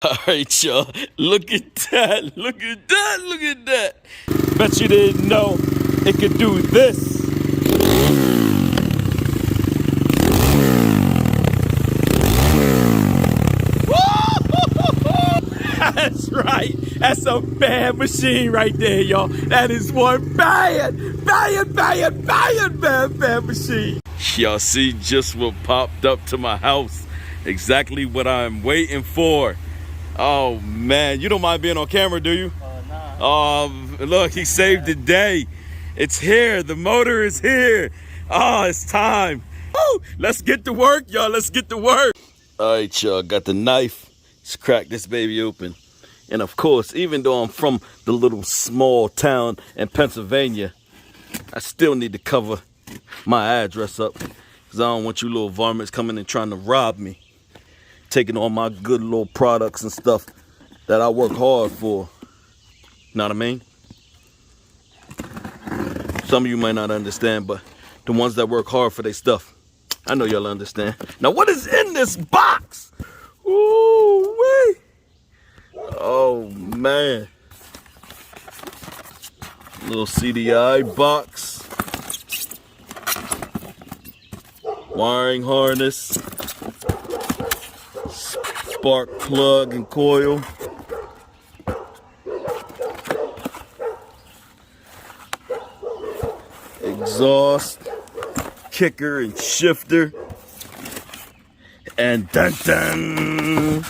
All right, y'all. Look at that. Look at that. Look at that. Bet you didn't know it could do this. That's right. That's a bad machine right there, y'all. That is one bad machine. Y'all see just what popped up to my house. Exactly what I'm waiting for. Oh, man. You don't mind being on camera, do you? Nah. Look, he saved the day. It's here. The motor is here. Oh, it's time. Woo! Let's get to work, y'all. Let's get to work. All right, y'all. Got the knife. Let's crack this baby open. And, of course, even though I'm from the little small town in Pennsylvania, I still need to cover my address up because I don't want you little varmints coming and trying to rob me. Taking all my good little products and stuff that I work hard for. Know what I mean? Some of you might not understand, but the ones that work hard for their stuff, I know y'all understand. Now, what is in this box? Ooh-wee. Oh, man. Little CDI box. Wiring harness. Spark plug and coil. Exhaust. Kicker and shifter. And dun-dun.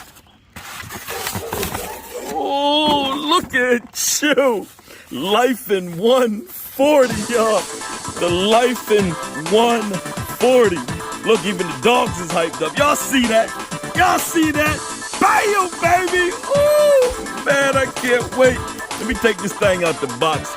Oh, look at you. Lifan 140, y'all. The Lifan 140. Look, even the dogs is hyped up. Y'all see that? Y'all see that? Bam, baby. Oh, man, I can't wait. Let me take this thing out the box.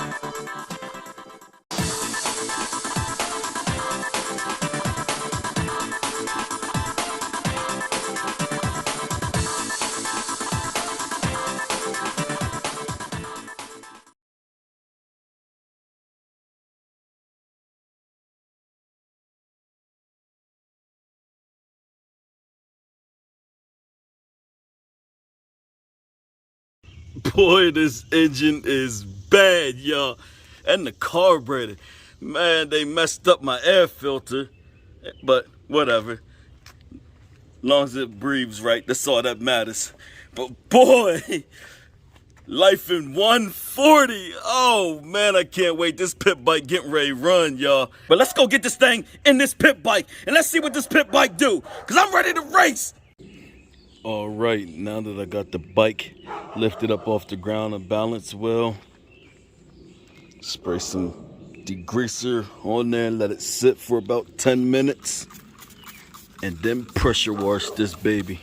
Boy, this engine is bad, y'all. And the carburetor. Man, they messed up my air filter. But whatever. Long as it breathes right, that's all that matters. But boy, Lifan 140. Oh, man, I can't wait. This pit bike getting ready to run, y'all. But let's go get this thing in this pit bike. And let's see what this pit bike do. Because I'm ready to race. All right, now that I got the bike lifted up off the ground and balanced well, spray some degreaser on there and let it sit for about 10 minutes and then pressure wash this baby.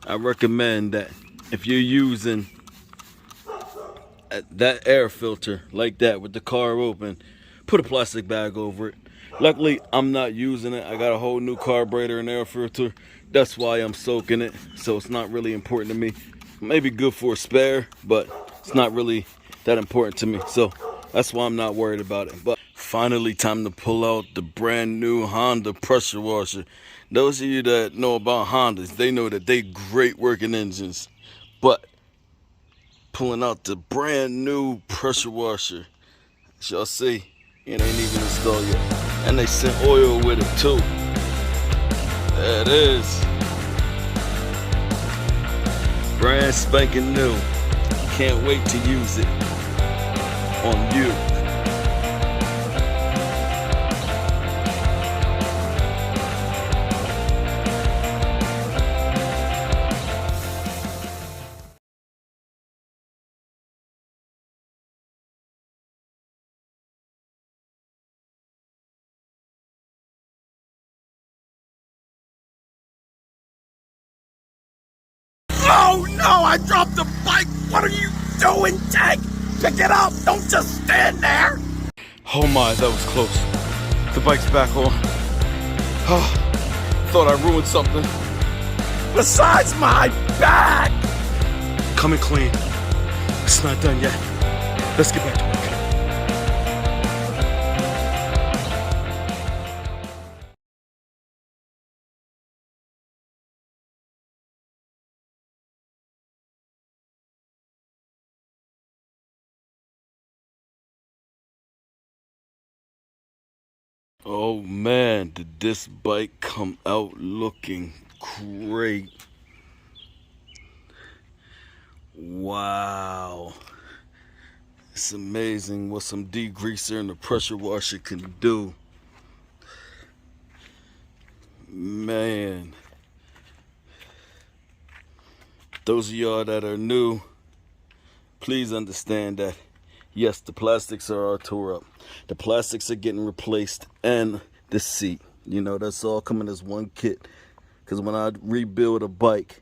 I recommend that if you're using that air filter like that with the car open, put a plastic bag over it. Luckily, I'm not using it. I got a whole new carburetor and air filter. That's why I'm soaking it, so it's not really important to me. Maybe good for a spare, but it's not really that important to me, so that's why I'm not worried about it. But finally, time to pull out the brand new Honda pressure washer. Those of you that know about Hondas, they know that they great working engines, but pulling out the brand new pressure washer, as y'all see, it ain't even installed yet, and they sent oil with it too. There it is. Brand spanking new. Can't wait to use it on you. Oh no, I dropped the bike. What are you doing, Tank? Pick it up. Don't just stand there. Oh my, that was close. The bike's back on. Oh, thought I ruined something. Besides my back. Coming clean. It's not done yet. Let's get back to work. Oh man, did this bike come out looking great. Wow. It's amazing what some degreaser and a pressure washer can do. Man. Those of y'all that are new, please understand that, yes, the plastics are all tore up. The plastics are getting replaced and the seat. You know, that's all coming as one kit. Because when I rebuild a bike,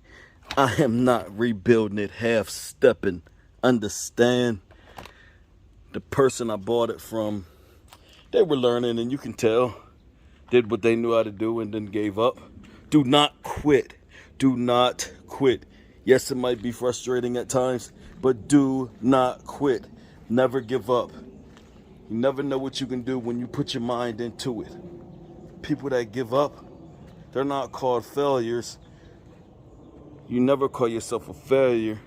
I am not rebuilding it half-stepping. Understand? The person I bought it from, they were learning, and you can tell, did what they knew how to do and then gave up. Do not quit. Do not quit. Yes, it might be frustrating at times, but do not quit. Never give up. You never know what you can do when you put your mind into it. People that give up, they're not called failures. You never call yourself a failure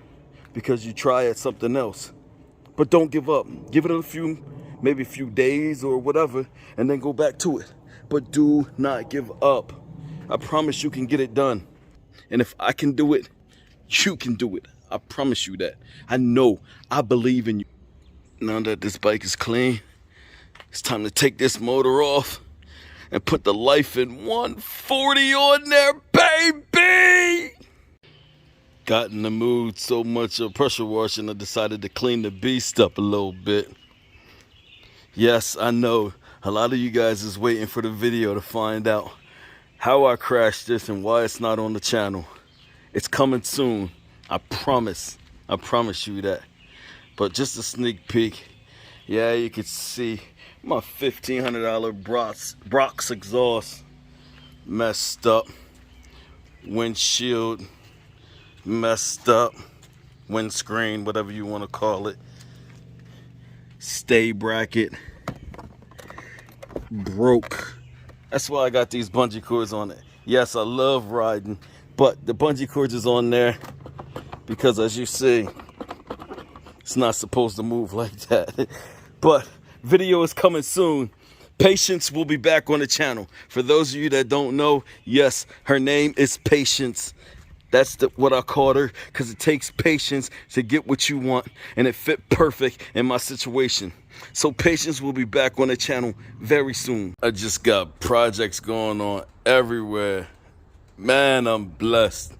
because you try at something else. But don't give up. Give it maybe a few days or whatever, and then go back to it. But do not give up. I promise you can get it done. And if I can do it, you can do it. I promise you that. I know. I believe in you. Now that this bike is clean, it's time to take this motor off and put the Lifan 140 on there, baby! Got in the mood so much of pressure washing, I decided to clean the beast up a little bit. Yes, I know a lot of you guys is waiting for the video to find out how I crashed this and why it's not on the channel. It's coming soon. I promise. I promise you that. But just a sneak peek. Yeah, you can see my $1,500 Brock's exhaust messed up. Windshield messed up. Windscreen, whatever you want to call it. Stay bracket broke. That's why I got these bungee cords on it. Yes, I love riding, but the bungee cords is on there because, as you see, it's not supposed to move like that. But video is coming soon. Patience will be back on the channel. For those of you that don't know, yes, her name is Patience. That's what I called her, because it takes patience to get what you want, and it fit perfect in my situation. So Patience will be back on the channel very soon. I just got projects going on everywhere. Man, I'm blessed.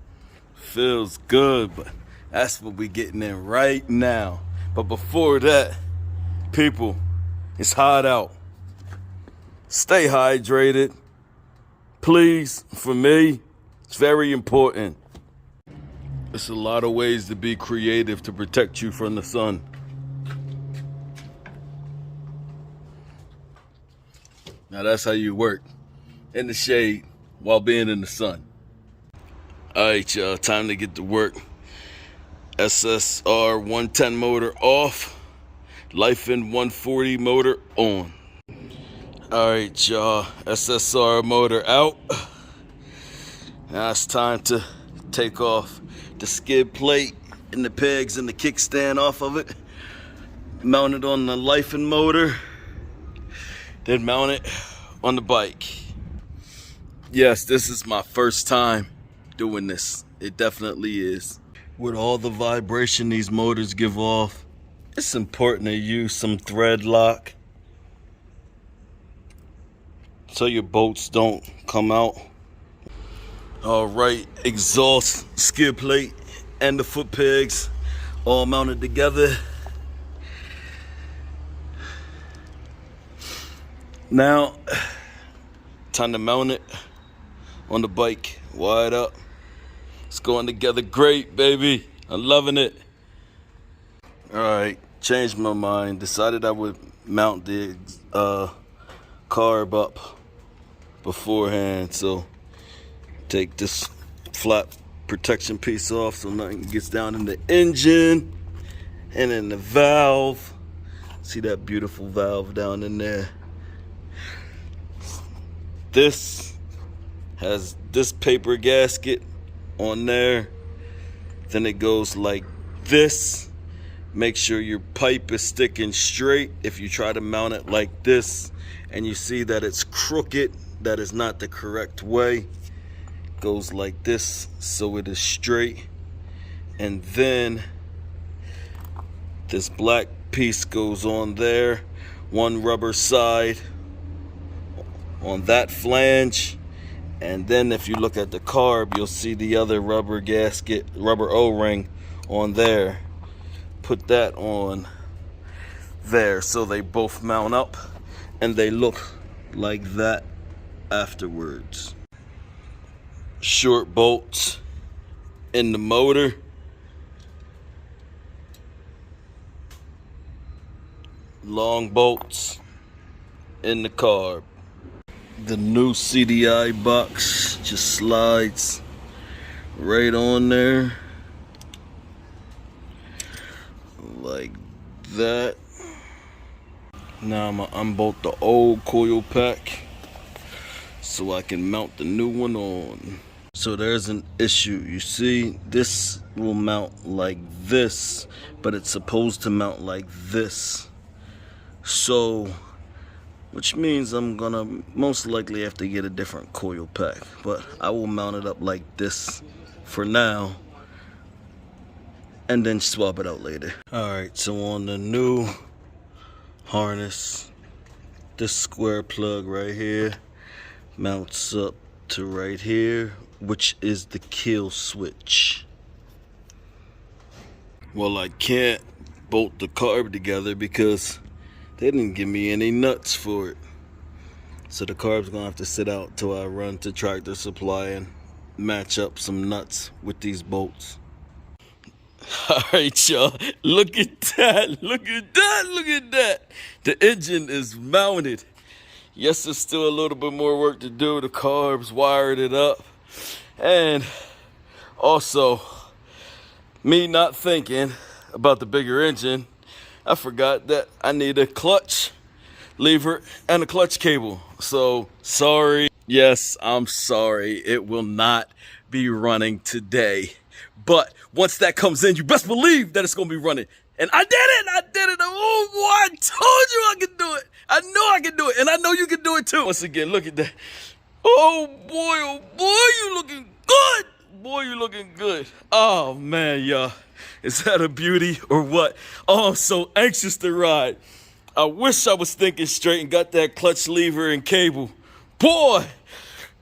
Feels good, but that's what we getting in right now. But before that, people, it's hot out. Stay hydrated. Please, for me, it's very important. There's a lot of ways to be creative to protect you from the sun. Now that's how you work. In the shade while being in the sun. Alright, y'all, time to get to work. SSR 110 motor off. Lifan 140 motor on. Alright, y'all, SSR motor out. Now it's time to take off the skid plate and the pegs and the kickstand off of it. Mount it on the Lifan motor. Then mount it on the bike. Yes, this is my first time doing this. It definitely is. With all the vibration these motors give off, it's important to use some thread lock so your bolts don't come out. Alright, exhaust, skid plate, and the foot pegs all mounted together. Now, time to mount it on the bike, wide up. It's going together great, baby. I'm loving it. Alright, changed my mind. Decided I would mount the carb up beforehand, so take this flat protection piece off so nothing gets down in the engine and in the valve. See that beautiful valve down in there? This has this paper gasket on there. Then it goes like this, Make sure your pipe is sticking straight. If you try to mount it like this and you see that it's crooked, that is not the correct way. It goes like this so it is straight. And then this black piece goes on there, one rubber side on that flange. And then if you look at the carb, you'll see the other rubber gasket, rubber O-ring on there. Put that on there so they both mount up and they look like that afterwards. Short bolts in the motor. Long bolts in the carb. The new CDI box just slides right on there like that. Now I'm gonna unbolt the old coil pack so I can mount the new one on. So there's an issue. You see, this will mount like this, but it's supposed to mount like this. So, which means I'm gonna most likely have to get a different coil pack, but I will mount it up like this for now and then swap it out later. Alright, so on the new harness, this square plug right here mounts up to right here, which is the kill switch. Well, I can't bolt the carb together because they didn't give me any nuts for it. So the carb's gonna have to sit out till I run to Tractor Supply and match up some nuts with these bolts. Alright, y'all, look at that, look at that, look at that. The engine is mounted. Yes, there's still a little bit more work to do. The carb's wired it up. And also, me not thinking about the bigger engine, I forgot that I need a clutch lever and a clutch cable. So, sorry. Yes, I'm sorry. It will not be running today. But once that comes in, you best believe that it's going to be running. And I did it! I did it! Oh boy, I told you I could do it! I know I can do it, and I know you can do it too. Once again, look at that. Oh boy, you looking good! Boy, you looking good. Oh man, y'all. Is that a beauty or what? Oh, I'm so anxious to ride. I wish I was thinking straight and got that clutch lever and cable. Boy!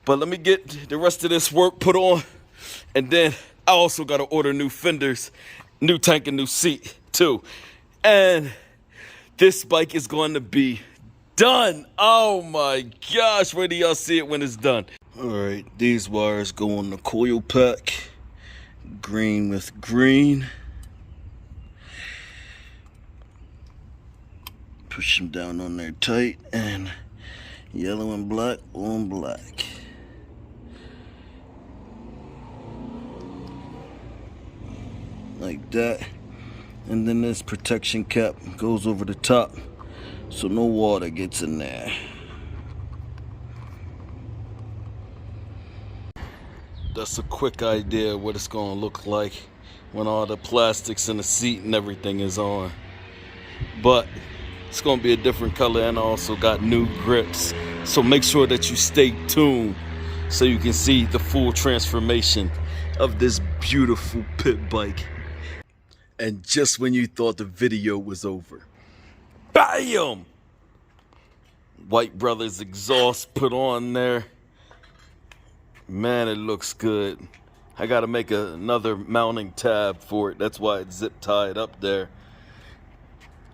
But let me get the rest of this work put on. And then I also got to order new fenders, new tank and new seat too. And this bike is going to be done. Oh my gosh, where do y'all see it when it's done? All right, these wires go on the coil pack. Green with green. Push them down on there tight, and yellow and black on black. Like that. And then this protection cap goes over the top so no water gets in there. That's a quick idea of what it's gonna look like when all the plastics in the seat and everything is on. But it's gonna be a different color, and I also got new grips. So make sure that you stay tuned so you can see the full transformation of this beautiful pit bike. And just when you thought the video was over, BAM! White Brothers exhaust put on there. Man, it looks good. I gotta make another mounting tab for it. That's why it's zip tied up there.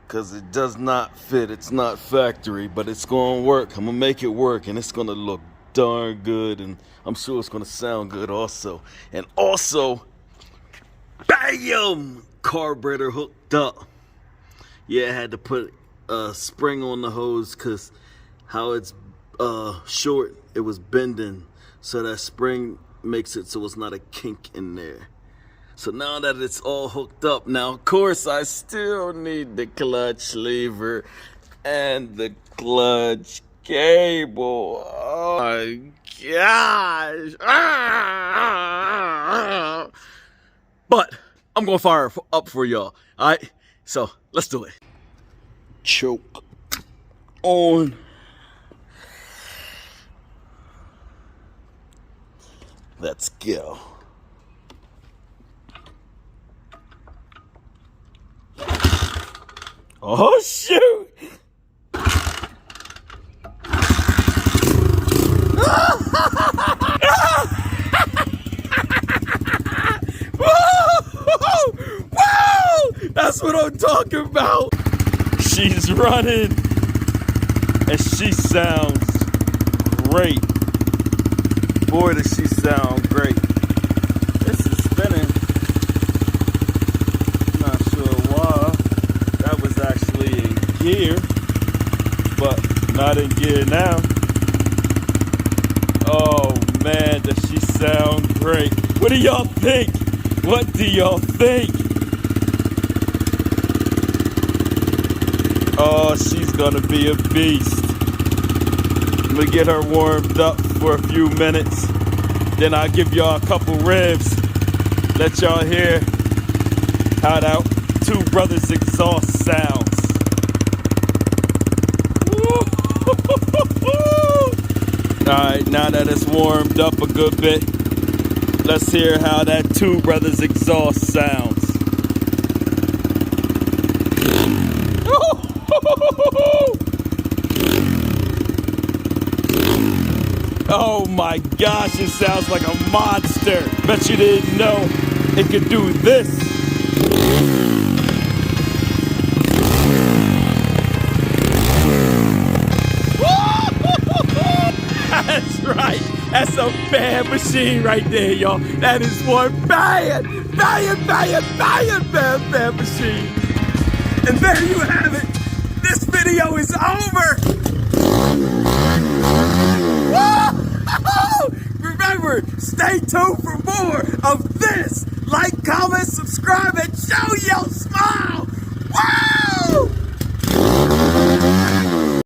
Cause it does not fit, it's not factory, but it's gonna work. I'm gonna make it work, and it's gonna look darn good, and I'm sure it's gonna sound good also. And also, BAM! Carburetor hooked up. Yeah, I had to put a spring on the hose because how it's short, it was bending. So that spring makes it so it's not a kink in there. So now that it's all hooked up, now of course I still need the clutch lever and the clutch cable. Oh my gosh. But I'm gonna fire up for y'all. Alright, So let's do it. Choke on. Let's go. Oh shoot! Whoa! That's what I'm talking about. She's running, and she sounds great. Boy, does she sound great. This is spinning. Not sure why. That was actually in gear, but not in gear now. Oh man, does she sound great. What do y'all think? What do y'all think? Oh, she's gonna be a beast. Let me get her warmed up for a few minutes. Then I'll give y'all a couple revs. Let y'all hear how that Two Brothers exhaust sounds. Alright, now that it's warmed up a good bit, let's hear how that Two Brothers exhaust sounds. Oh my gosh, it sounds like a monster. Bet you didn't know it could do this. That's right. That's a bad machine right there, y'all. That is one bad machine. And there you have it. This video is over. Remember, stay tuned for more of this. Like, comment, subscribe,